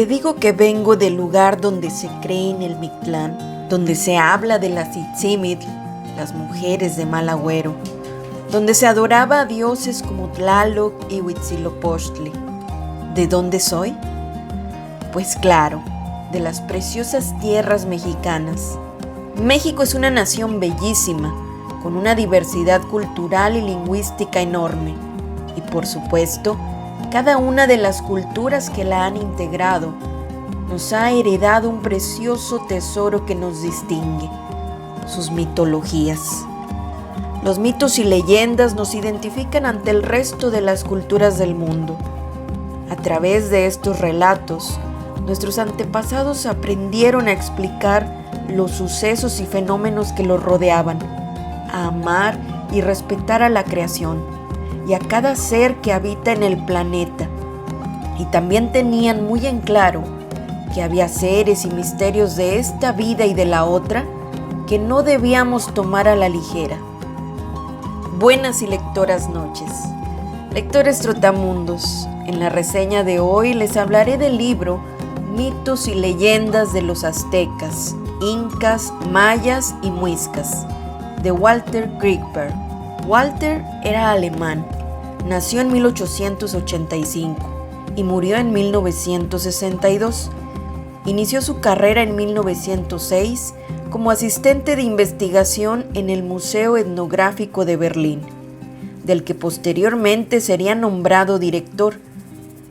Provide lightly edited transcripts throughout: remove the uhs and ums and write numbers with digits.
te digo que vengo del lugar donde se cree en el Mictlán, donde se habla de las Itzimit, las mujeres de mal agüero, donde se adoraba a dioses como Tlaloc y Huitzilopochtli. ¿De dónde soy? Pues claro, de las preciosas tierras mexicanas. México es una nación bellísima, con una diversidad cultural y lingüística enorme. Y por supuesto, cada una de las culturas que la han integrado nos ha heredado un precioso tesoro que nos distingue, sus mitologías. Los mitos y leyendas nos identifican ante el resto de las culturas del mundo. A través de estos relatos, nuestros antepasados aprendieron a explicar los sucesos y fenómenos que los rodeaban, a amar y respetar a la creación y a cada ser que habita en el planeta. Y también tenían muy en claro que había seres y misterios de esta vida y de la otra que no debíamos tomar a la ligera. Buenas y lectoras noches. Lectores trotamundos, en la reseña de hoy les hablaré del libro Mitos y leyendas de los aztecas, incas, mayas y muiscas, de Walter Kriegberg. Walter era alemán, nació en 1885 y murió en 1962. Inició su carrera en 1906 como asistente de investigación en el Museo Etnográfico de Berlín, del que posteriormente sería nombrado director,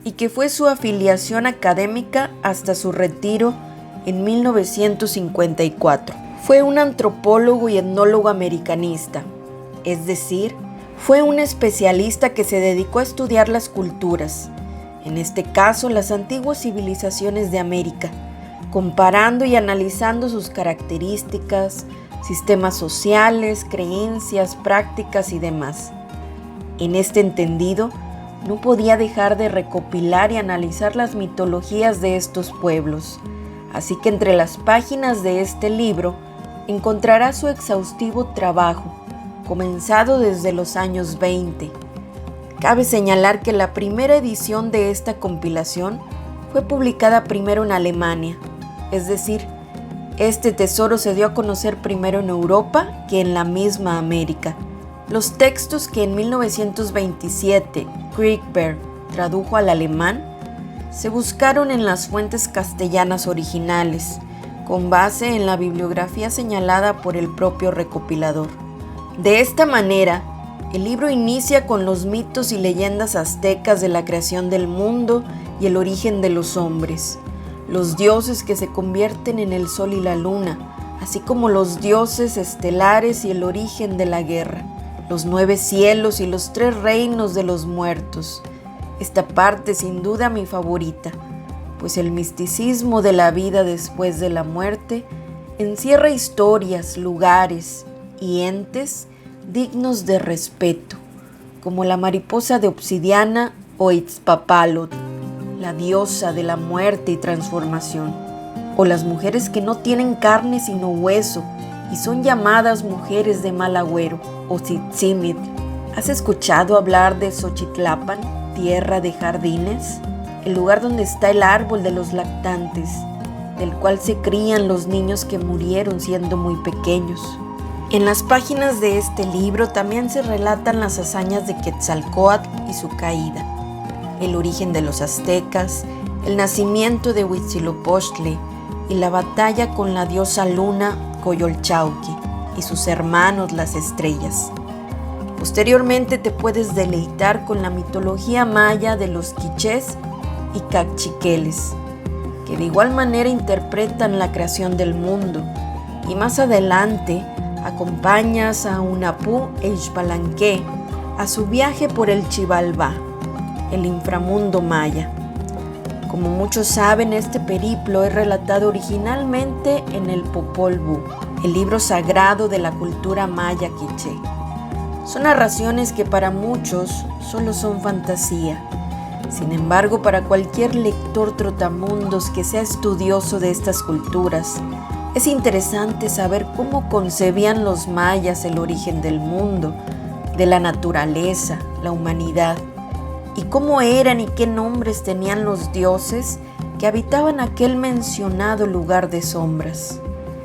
y que fue su afiliación académica hasta su retiro en 1954. Fue un antropólogo y etnólogo americanista, es decir, fue un especialista que se dedicó a estudiar las culturas, en este caso las antiguas civilizaciones de América, comparando y analizando sus características, sistemas sociales, creencias, prácticas y demás. En este entendido, no podía dejar de recopilar y analizar las mitologías de estos pueblos, así que entre las páginas de este libro encontrará su exhaustivo trabajo, comenzado desde los años 20. Cabe señalar que la primera edición de esta compilación fue publicada primero en Alemania, es decir, este tesoro se dio a conocer primero en Europa que en la misma América. Los textos que en 1927 Kriegberg tradujo al alemán se buscaron en las fuentes castellanas originales, con base en la bibliografía señalada por el propio recopilador. De esta manera, el libro inicia con los mitos y leyendas aztecas de la creación del mundo y el origen de los hombres, los dioses que se convierten en el sol y la luna, así como los dioses estelares y el origen de la guerra, los 9 cielos y los 3 reinos de los muertos. Esta parte sin duda mi favorita, pues el misticismo de la vida después de la muerte encierra historias, lugares y entes dignos de respeto, como la mariposa de obsidiana o Itzpapalot, la diosa de la muerte y transformación, o las mujeres que no tienen carne sino hueso y son llamadas mujeres de mal agüero o Tzitzimit. ¿Has escuchado hablar de Xochitlapan, tierra de jardines? El lugar donde está el árbol de los lactantes, del cual se crían los niños que murieron siendo muy pequeños. En las páginas de este libro también se relatan las hazañas de Quetzalcóatl y su caída, el origen de los aztecas, el nacimiento de Huitzilopochtli y la batalla con la diosa luna Coyolxauhqui y sus hermanos las estrellas. Posteriormente te puedes deleitar con la mitología maya de los quichés y cachiqueles, que de igual manera interpretan la creación del mundo, y más adelante acompañas a Hunahpu e Xbalanque a su viaje por el Xibalbá, el inframundo maya. Como muchos saben, este periplo es relatado originalmente en el Popol Vuh, el libro sagrado de la cultura maya quiché. Son narraciones que para muchos solo son fantasía. Sin embargo, para cualquier lector trotamundos que sea estudioso de estas culturas, es interesante saber cómo concebían los mayas el origen del mundo, de la naturaleza, la humanidad, y cómo eran y qué nombres tenían los dioses que habitaban aquel mencionado lugar de sombras.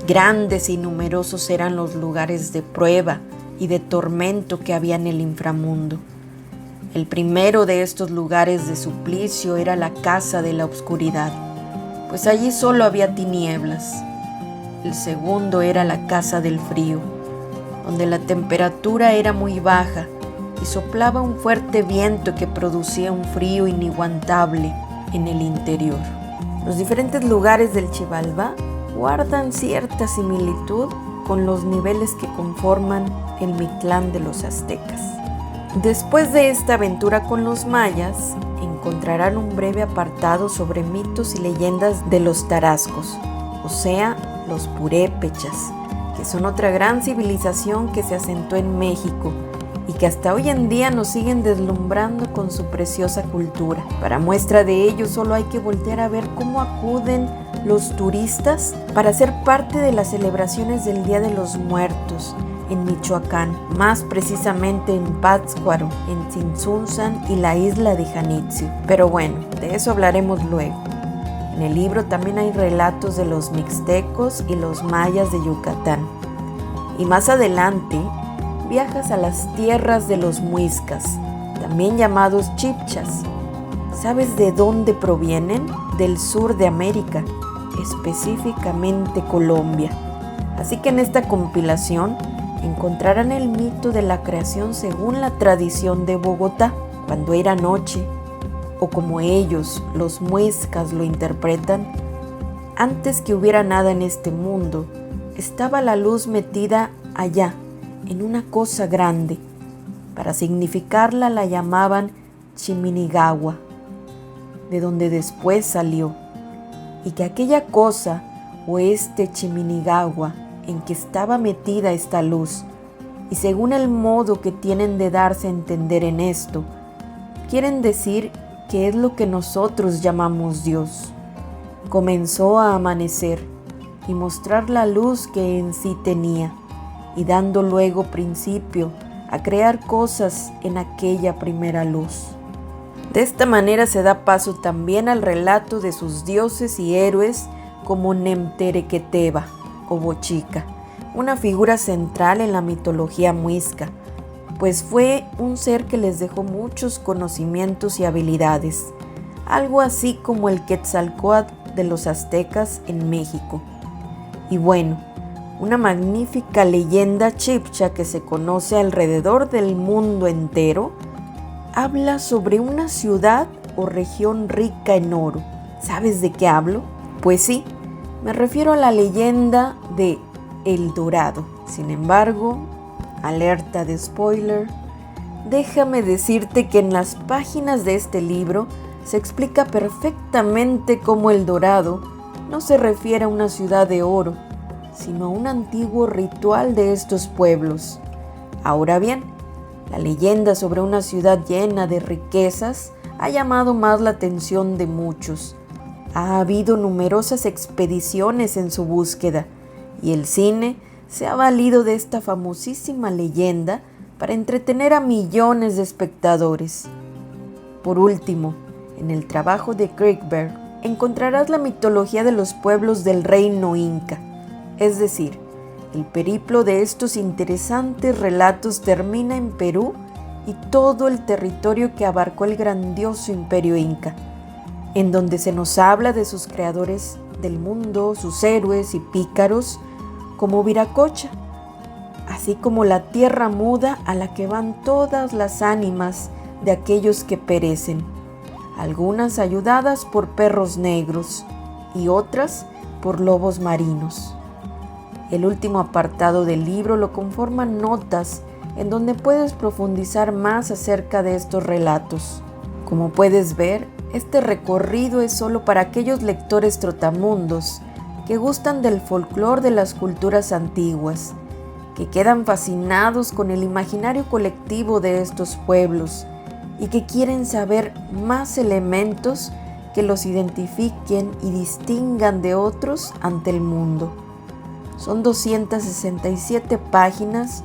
Grandes y numerosos eran los lugares de prueba y de tormento que había en el inframundo. El primero de estos lugares de suplicio era la casa de la oscuridad, pues allí solo había tinieblas. El segundo era la casa del frío, donde la temperatura era muy baja y soplaba un fuerte viento que producía un frío inaguantable en el interior. Los diferentes lugares del Xibalbá guardan cierta similitud con los niveles que conforman el Mictlán de los aztecas. Después de esta aventura con los mayas, encontrarán un breve apartado sobre mitos y leyendas de los tarascos, o sea, los purépechas, que son otra gran civilización que se asentó en México y que hasta hoy en día nos siguen deslumbrando con su preciosa cultura. Para muestra de ello, solo hay que voltear a ver cómo acuden los turistas para ser parte de las celebraciones del Día de los Muertos en Michoacán, más precisamente en Pátzcuaro, en Tzintzuntzan y la isla de Janitzio. Pero bueno, de eso hablaremos luego. En el libro también hay relatos de los mixtecos y los mayas de Yucatán. Y más adelante viajas a las tierras de los muiscas, también llamados chibchas. ¿Sabes de dónde provienen? Del sur de América, específicamente Colombia. Así que en esta compilación encontrarán el mito de la creación según la tradición de Bogotá, cuando era noche, o como ellos, los muiscas, lo interpretan, antes que hubiera nada en este mundo, estaba la luz metida allá, en una cosa grande. Para significarla la llamaban Chiminigagua, de donde después salió, y que aquella cosa o este Chiminigagua en que estaba metida esta luz, y según el modo que tienen de darse a entender en esto, quieren decir que es lo que nosotros llamamos Dios. Comenzó a amanecer y mostrar la luz que en sí tenía, y dando luego principio a crear cosas en aquella primera luz. De esta manera se da paso también al relato de sus dioses y héroes como Nemterequeteba o Bochica, una figura central en la mitología muisca, pues fue un ser que les dejó muchos conocimientos y habilidades, algo así como el Quetzalcóatl de los aztecas en México. Y bueno, una magnífica leyenda chibcha que se conoce alrededor del mundo entero, habla sobre una ciudad o región rica en oro. ¿Sabes de qué hablo? Pues sí, me refiero a la leyenda de El Dorado. Sin embargo, alerta de spoiler, déjame decirte que en las páginas de este libro se explica perfectamente cómo El Dorado no se refiere a una ciudad de oro, sino a un antiguo ritual de estos pueblos. Ahora bien, la leyenda sobre una ciudad llena de riquezas ha llamado más la atención de muchos. Ha habido numerosas expediciones en su búsqueda y el cine se ha valido de esta famosísima leyenda para entretener a millones de espectadores. Por último, en el trabajo de Kriegberg encontrarás la mitología de los pueblos del reino inca, es decir, el periplo de estos interesantes relatos termina en Perú y todo el territorio que abarcó el grandioso imperio inca, en donde se nos habla de sus creadores del mundo, sus héroes y pícaros, como Viracocha, así como la tierra muda a la que van todas las ánimas de aquellos que perecen, algunas ayudadas por perros negros y otras por lobos marinos. El último apartado del libro lo conforman notas en donde puedes profundizar más acerca de estos relatos. Como puedes ver, este recorrido es solo para aquellos lectores trotamundos que gustan del folclore de las culturas antiguas, que quedan fascinados con el imaginario colectivo de estos pueblos y que quieren saber más elementos que los identifiquen y distingan de otros ante el mundo. Son 267 páginas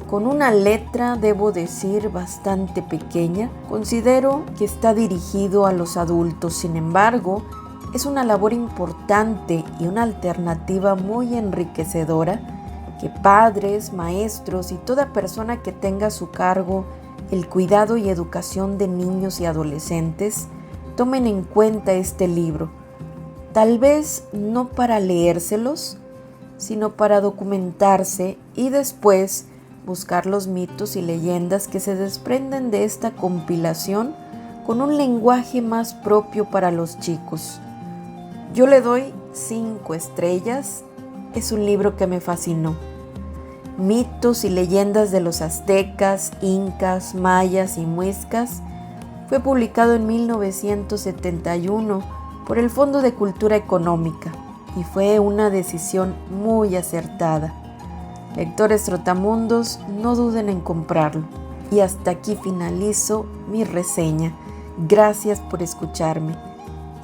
con una letra, debo decir, bastante pequeña. Considero que está dirigido a los adultos, sin embargo, es una labor importante y una alternativa muy enriquecedora que padres, maestros y toda persona que tenga a su cargo el cuidado y educación de niños y adolescentes tomen en cuenta este libro, tal vez no para leérselos, sino para documentarse y después buscar los mitos y leyendas que se desprenden de esta compilación con un lenguaje más propio para los chicos. Yo le doy 5 estrellas, es un libro que me fascinó. Mitos y leyendas de los aztecas, incas, mayas y muiscas fue publicado en 1971 por el Fondo de Cultura Económica y fue una decisión muy acertada. Lectores Trotamundos, no duden en comprarlo. Y hasta aquí finalizo mi reseña. Gracias por escucharme.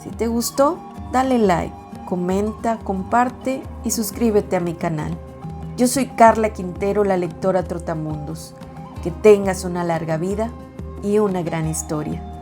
Si te gustó, dale like, comenta, comparte y suscríbete a mi canal. Yo soy Carla Quintero, la lectora Trotamundos. Que tengas una larga vida y una gran historia.